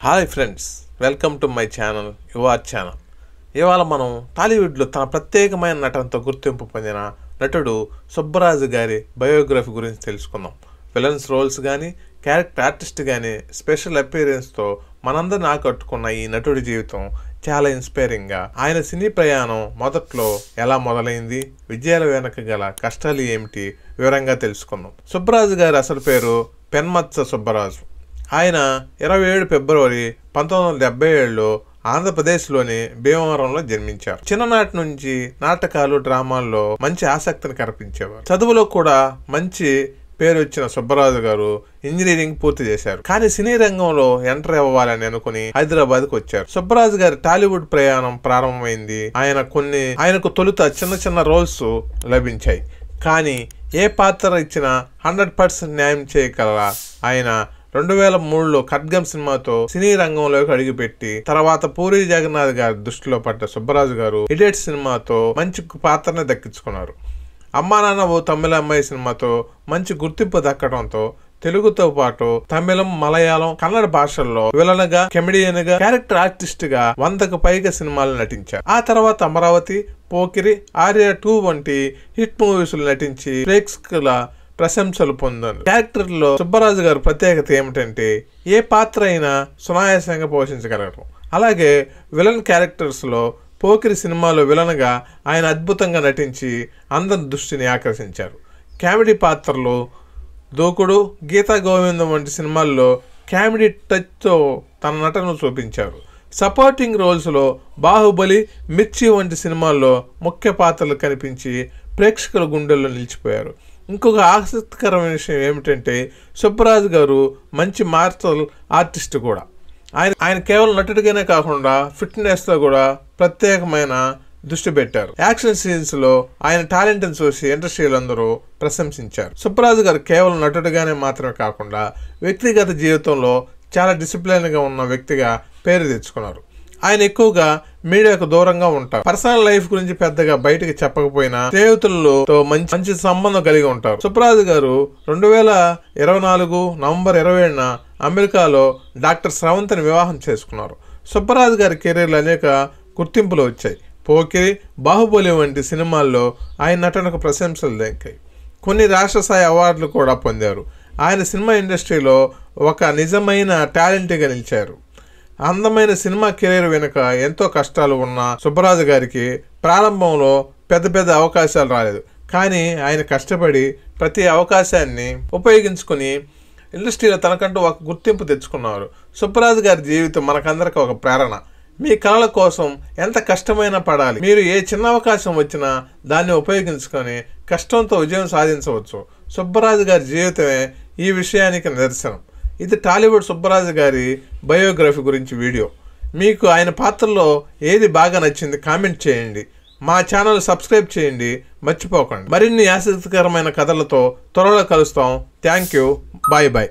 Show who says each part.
Speaker 1: Hi friends, welcome to my channel your channel. ఇవాళ మనం టాలీవుడ్లో తన ప్రత్యేకమైన నటనతో గుర్తింపు పొందిన నటుడు సుబ్బరాజు గారి బయోగ్రఫీ గురించి తెలుసుకుందాం. విలన్స్ రోల్స్ కానీ, క్యారెక్టర్ ఆర్టిస్ట్ కానీ, స్పెషల్ అపీరెన్స్తో మనందరిని ఆకట్టుకున్న ఈ నటుడి జీవితం చాలా ఇన్స్పైరింగ్గా, ఆయన సినీ ప్రయాణం మొదట్లో ఎలా మొదలైంది, విజయాల వెనక గల కష్టాలు ఏమిటి వివరంగా తెలుసుకుందాం. సుబ్బరాజు గారి అసలు పేరు పెన్మత్స సుబ్బరాజు. ఆయన 27 ఫిబ్రవరి 1977లో ఆంధ్రప్రదేశ్లోని భీమవరంలో జన్మించారు. చిన్ననాటి నుంచి నాటకాలు, డ్రామాల్లో మంచి ఆసక్తిని కనిపించేవారు. చదువులో కూడా మంచి పేరు వచ్చిన సుబ్బరాజు గారు ఇంజనీరింగ్ పూర్తి చేశారు. కానీ సినీ రంగంలో ఎంటర్ అవ్వాలని అనుకుని హైదరాబాద్కు వచ్చారు. సుబ్బరాజు గారి టాలీవుడ్ ప్రయాణం ప్రారంభమైంది. ఆయనకు తొలుత చిన్న రోల్స్ లభించాయి. కానీ ఏ పాత్ర ఇచ్చినా 100% న్యాయం చేయగల ఆయన 2003లో ఖడ్గం సినిమాతో సినీ రంగంలోకి అడుగుపెట్టి, తర్వాత పూరి జగన్నాథ్ గారి దృష్టిలో పడ్డ సుబ్బరాజు గారు ఇడియట్ సినిమాతో మంచి పాత్రని దక్కించుకున్నారు. అమ్మా నాన్న ఓ తమిళ అమ్మాయి సినిమాతో మంచి గుర్తింపు దక్కడంతో తెలుగుతో పాటు తమిళం, మలయాళం, కన్నడ భాషల్లో విలన్ గా, కమెడియన్ గా, క్యారెక్టర్ ఆర్టిస్ట్ గా 100కు పైగా సినిమాలు నటించారు. ఆ తర్వాత అమరావతి, పోకిరి, ఆర్య 2 వంటి హిట్ మూవీస్ నటించి ప్రేక్షకుల ప్రశంసలు పొందారు. క్యారెక్టర్లో సుబ్బరాజు గారి ప్రత్యేకత ఏమిటంటే ఏ పాత్ర అయినా సునాయాసంగా పోషించగలరు. అలాగే విలన్ క్యారెక్టర్స్లో పోకిరి సినిమాలో విలన్గా ఆయన అద్భుతంగా నటించి అందరి దృష్టిని ఆకర్షించారు. కామెడీ పాత్రలు దూకుడు, గీతా గోవిందం వంటి సినిమాల్లో కామెడీ టచ్తో తన నటనను చూపించారు. సపోర్టింగ్ రోల్స్లో బాహుబలి, మిర్చి వంటి సినిమాల్లో ముఖ్య పాత్రలు కనిపించి ప్రేక్షకుల గుండెల్లో నిలిచిపోయారు. ఇంకొక ఆసక్తికరమైన విషయం ఏమిటంటే సుబ్బరాజు గారు మంచి మార్షల్ ఆర్టిస్ట్ కూడా. ఆయన కేవలం నటుడిగానే కాకుండా ఫిట్నెస్తో కూడా ప్రత్యేకమైన దృష్టి పెట్టారు. యాక్షన్ సీన్స్ లో ఆయన టాలెంట్ని చూసి ఇండస్ట్రీలో అందరూ ప్రశంసించారు. సుబ్బరాజు గారు కేవలం నటుడిగానే మాత్రమే కాకుండా వ్యక్తిగత జీవితంలో చాలా డిసిప్లిన్గా ఉన్న వ్యక్తిగా పేరు తెచ్చుకున్నారు. ఆయన ఎక్కువగా మీడియాకు దూరంగా ఉంటారు. పర్సనల్ లైఫ్ గురించి పెద్దగా బయటకు చెప్పకపోయినా స్నేహితులతో మంచి సంబంధం కలిగి ఉంటారు. సుబ్బరాజు గారు 2024 నవంబర్ 27న అమెరికాలో డాక్టర్ స్రవంతిని వివాహం చేసుకున్నారు. సుబ్బరాజు గారి కెరీర్లో అనేక గుర్తింపులు వచ్చాయి. పోకిరి, బాహుబలి వంటి సినిమాల్లో ఆయన నటనకు ప్రశంసలు దక్కాయి. కొన్ని రాష్ట్ర స్థాయి అవార్డులు కూడా పొందారు. ఆయన సినిమా ఇండస్ట్రీలో ఒక నిజమైన టాలెంట్గా నిలిచారు. అందమైన సినిమా కెరీర్ వెనుక ఎంతో కష్టాలు ఉన్న సుబ్బరాజు గారికి ప్రారంభంలో పెద్ద అవకాశాలు రాలేదు. కానీ ఆయన కష్టపడి ప్రతి అవకాశాన్ని ఉపయోగించుకుని ఇండస్ట్రీలో తనకంటూ ఒక గుర్తింపు తెచ్చుకున్నారు. సుబ్బరాజు గారి జీవితం మనకందరికి ఒక ప్రేరణ. మీ కళల కోసం ఎంత కష్టమైనా పడాలి. మీరు ఏ చిన్న అవకాశం వచ్చినా దాన్ని ఉపయోగించుకొని కష్టంతో విజయం సాధించవచ్చు. సుబ్బరాజు గారి జీవితమే ఈ విషయానికి నిదర్శనం. ఇది టాలీవుడ్ సుబ్బరాజు గారి బయోగ్రఫీ గురించి వీడియో. మీకు ఆయన పాత్రలో ఏది బాగా నచ్చింది కామెంట్ చేయండి. మా ఛానల్ సబ్స్క్రైబ్ చేయండి మర్చిపోకండి. మరిన్ని ఆసక్తికరమైన కథలతో త్వరలో కలుస్తాం. Thank you. బాయ్.